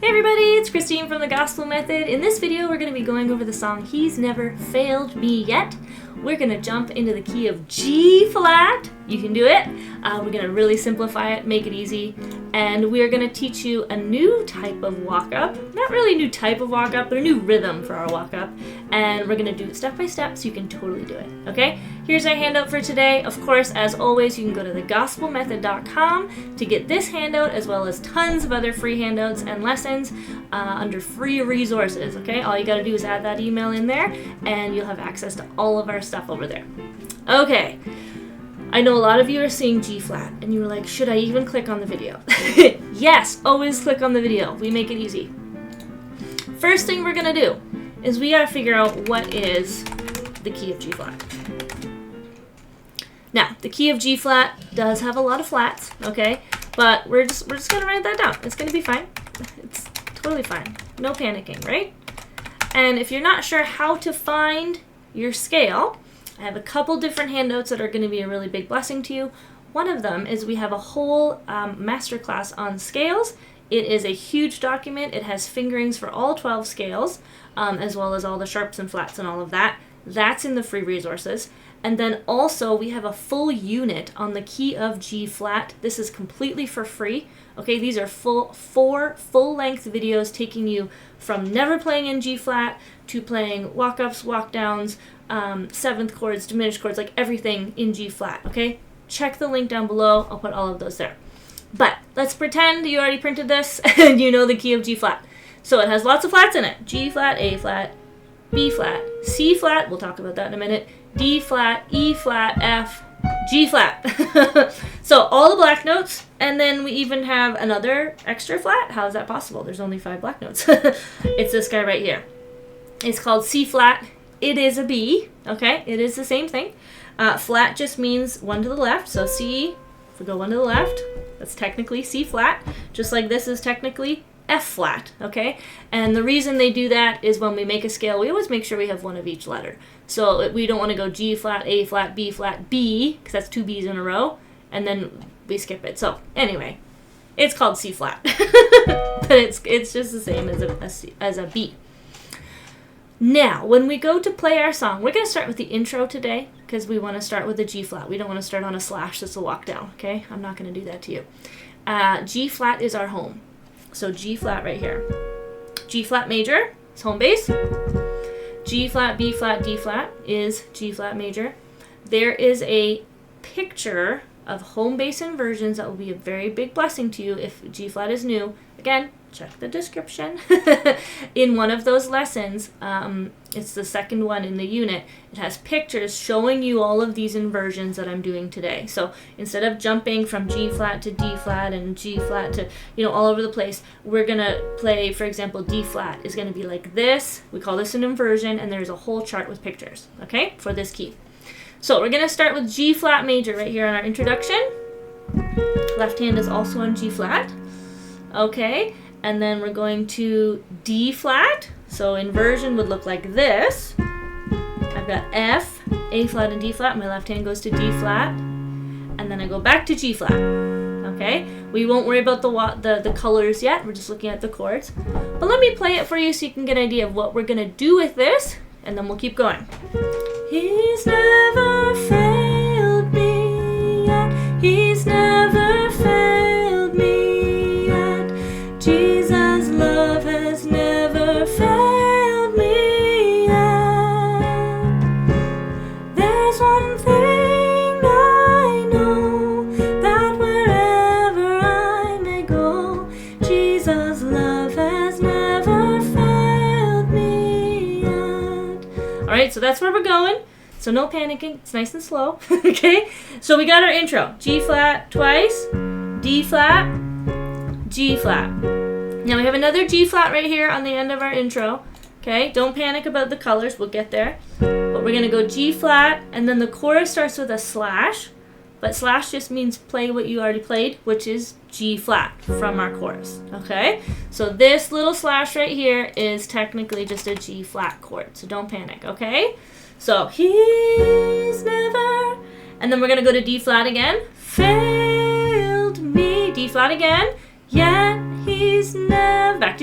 Hey everybody, it's Christine from the Gospel Method. In this video, we're going to be going over the song He's Never Failed Me Yet. We're going to jump into the key of G flat. You can do it. We're going to really simplify it, make it easy, and we're going to teach you a new type of walk-up. Not really a new type of walk-up, but a new rhythm for our walk-up, and we're going to do it step by step so you can totally do it, okay? Here's our handout for today. Of course, as always, you can go to thegospelmethod.com to get this handout as well as tons of other free handouts and lessons under free resources, okay? All you got to do is add that email in there, and you'll have access to all of our stuff over there. Okay. I know a lot of you are seeing G flat, and you were like, should I even click on the video? Yes, always click on the video. We make it easy. First thing we're going to do is we got to figure out what is the key of G flat. Now, the key of G flat does have a lot of flats, okay? But we're just going to write that down. It's going to be fine. It's totally fine. No panicking, right? And if you're not sure how to find your scale, I have a couple different handouts that are going to be a really big blessing to you. One of them is we have a whole masterclass on scales. It is a huge document. It has fingerings for all 12 scales, as well as all the sharps and flats and all of that. That's in the free resources. And then also we have a full unit on the key of G flat. This is completely for free. Okay, these are four full-length videos taking you from never playing in G flat to playing walk-ups, walk-downs, seventh chords, diminished chords, like everything in G flat, okay? Check the link down below. I'll put all of those there. But let's pretend you already printed this and you know the key of G flat. So it has lots of flats in it. G flat, A flat, B flat, C flat, we'll talk about that in a minute, D flat, E flat, F, G flat. So all the black notes, and then we even have another extra flat. How is that possible? There's only 5 black notes. It's this guy right here. It's called C flat. It is a B, okay? It is the same thing. Flat just means one to the left, so C, if we go one to the left, that's technically C flat, just like this is technically F flat, okay? And the reason they do that is when we make a scale, we always make sure we have one of each letter. So we don't want to go G flat, A flat, B, because that's 2 B's in a row, and then we skip it. So anyway, it's called C flat, but it's just the same as a B. Now, when we go to play our song, we're going to start with the intro today because we want to start with the G flat. We don't want to start on a slash that's a walk down, okay? I'm not going to do that to you. G flat is our home. So G flat right here. G flat major is home base. G flat, B flat, D flat is G flat major. There is a picture of home bass inversions that will be a very big blessing to you if G flat is new. Again, check the description. In one of those lessons, it's the second one in the unit, it has pictures showing you all of these inversions that I'm doing today. So instead of jumping from G flat to D flat and G flat to, all over the place, we're going to play, for example, D flat is going to be like this. We call this an inversion, and there's a whole chart with pictures, okay, for this key. So we're going to start with G flat major right here in our introduction. Left hand is also on G flat. Okay, and then we're going to D flat. So inversion would look like this. I've got F, A flat, and D flat. My left hand goes to D flat, and then I go back to G flat. Okay, we won't worry about the colors yet. We're just looking at the chords. But let me play it for you so you can get an idea of what we're gonna do with this, and then we'll keep going. He's never failed me yet. He's never failed me yet. Jesus' love has never failed me yet. There's one thing I know, that wherever I may go, Jesus' love has never failed me yet. Alright, so that's where we're going. So no panicking. It's nice and slow. Okay? So we got our intro. G flat twice, D flat, G flat. Now we have another G flat right here on the end of our intro. Okay? Don't panic about the colors. We'll get there. But we're going to go G flat, and then the chorus starts with a slash. But slash just means play what you already played, which is G flat from our chorus. Okay? So this little slash right here is technically just a G flat chord. So don't panic. Okay? So he's never, and then we're going to go to D flat again. Failed me. D flat again. Yet he's never, back to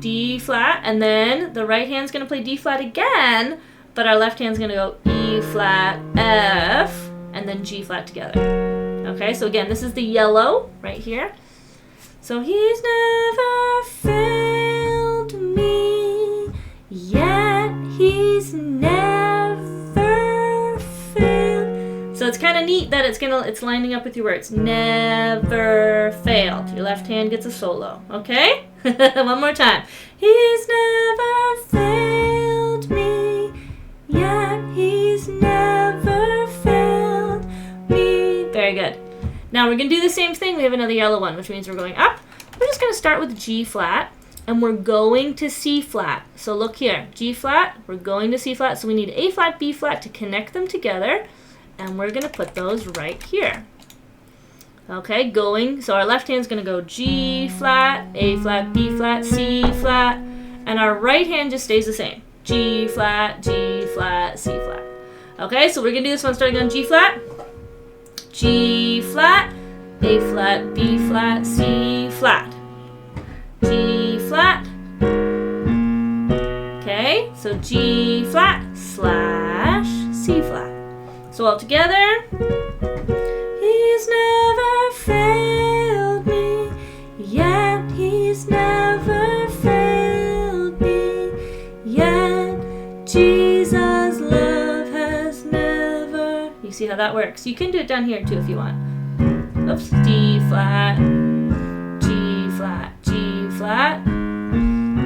D flat, and then the right hand's going to play D flat again, but our left hand's going to go E flat, F, and then G flat together. Okay, so again, this is the yellow right here. So he's never failed me, yet he's never failed. So it's kind of neat that it's lining up with your words. Never failed. Your left hand gets a solo. Okay? One more time. He's never failed me, yet he's never failed me. Very good. Now we're going to do the same thing. We have another yellow one, which means we're going up. We're just going to start with G flat, and we're going to C flat. So look here, G flat, we're going to C flat, so we need A flat, B flat to connect them together, and we're going to put those right here. Okay, so our left hand's going to go G flat, A flat, B flat, C flat, and our right hand just stays the same. G flat, C flat. Okay, so we're going to do this one starting on G flat. G flat, A flat, B flat, C flat. G flat. Okay, so G flat slash C flat. So all together. He's never failed me, yet he's never failed me, yet Jesus' love has never. You see how that works? You can do it down here too if you want. Oops. D flat, G flat, G flat.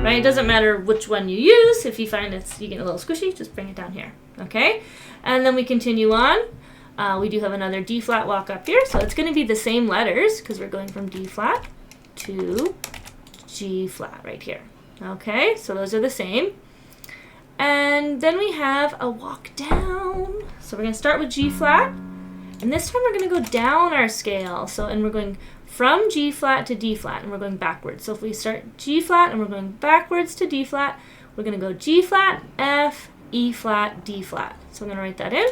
Right? It doesn't matter which one you use. If you find you get a little squishy, just bring it down here. Okay? And then we continue on. We do have another D flat walk up here, so it's going to be the same letters because we're going from D flat to G flat right here. Okay, so those are the same. And then we have a walk down. So we're going to start with G flat, and this time we're going to go down our scale. And we're going from G flat to D flat, and we're going backwards. So if we start G flat and we're going backwards to D flat, we're going to go G flat, F, E flat, D flat. So I'm going to write that in.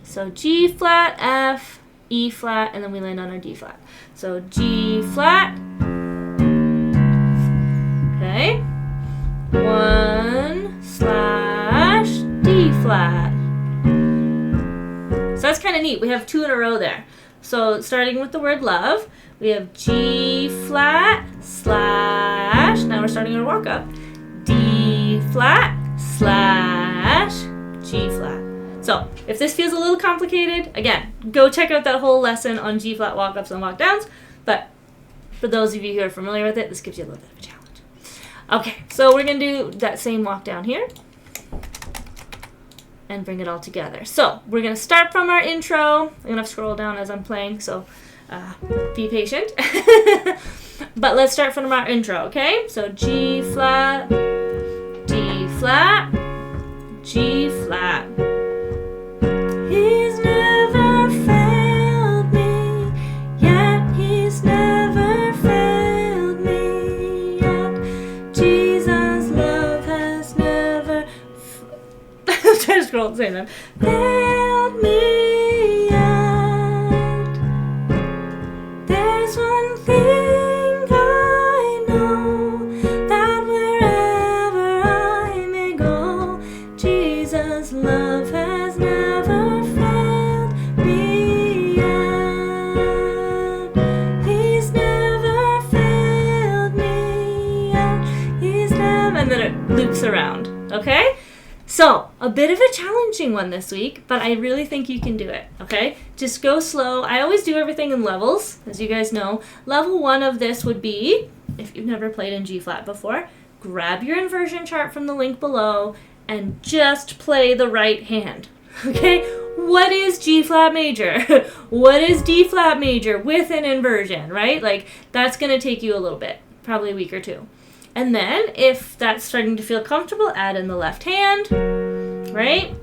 So G flat, F, E flat, and then we land on our D flat. So G flat, okay, 1 slash D flat. So that's kind of neat. We have 2 in a row there. So starting with the word love, we have G flat slash, now we're starting our walk up, D flat slash G flat. So if this feels a little complicated, again, go check out that whole lesson on G flat walk-ups and walk-downs. But for those of you who are familiar with it, this gives you a little bit of a challenge. Okay, so we're going to do that same walk down here and bring it all together. So we're going to start from our intro. I'm going to scroll down as I'm playing, so be patient. But let's start from our intro, okay? So G flat, D flat, G flat. He's never failed me, yet he's never failed me, yet Jesus' love has never I'm trying to scroll at the same time. Failed me yet. There's one thing I know, that wherever I may go, Jesus' love has never failed me yet. He's never failed me yet. He's never. And then it loops around. Okay? So, a bit of a challenging one this week, but I really think you can do it, okay? Just go slow. I always do everything in levels, as you guys know. Level 1 of this would be, if you've never played in G flat before, grab your inversion chart from the link below and just play the right hand, okay? What is G flat major? What is D flat major with an inversion, right? Like, that's going to take you a little bit, probably a week or two. And then, if that's starting to feel comfortable, add in the left hand, right?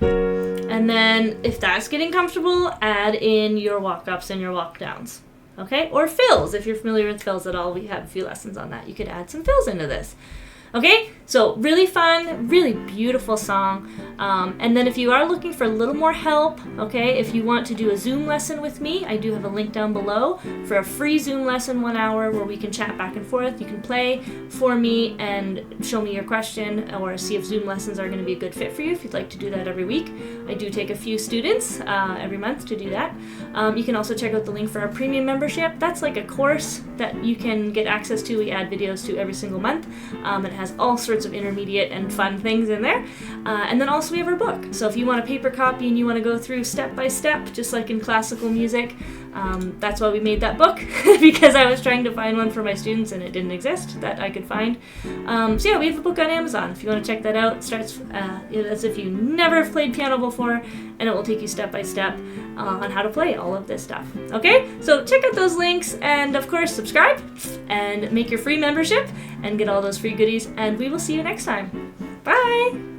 And then, if that's getting comfortable, add in your walk-ups and your walk-downs, okay? Or fills, if you're familiar with fills at all. We have a few lessons on that. You could add some fills into this. Okay, so really fun, really beautiful song. And then if you are looking for a little more help, okay, if you want to do a Zoom lesson with me, I do have a link down below for a free Zoom lesson, 1 hour, where we can chat back and forth. You can play for me and show me your question, or see if Zoom lessons are going to be a good fit for you if you'd like to do that every week. I do take a few students every month to do that. You can also check out the link for our premium membership. That's like a course that you can get access to. We add videos to every single month. It has all sorts of intermediate and fun things in there. And then also we have our book. So if you want a paper copy and you want to go through step by step, just like in classical music, that's why we made that book, because I was trying to find one for my students and it didn't exist that I could find. So yeah, we have a book on Amazon if you want to check that out. It starts as if you never have played piano before, and it will take you step by step on how to play all of this stuff. Okay, so check out those links, and of course subscribe and make your free membership and get all those free goodies, and we will see you next time. Bye!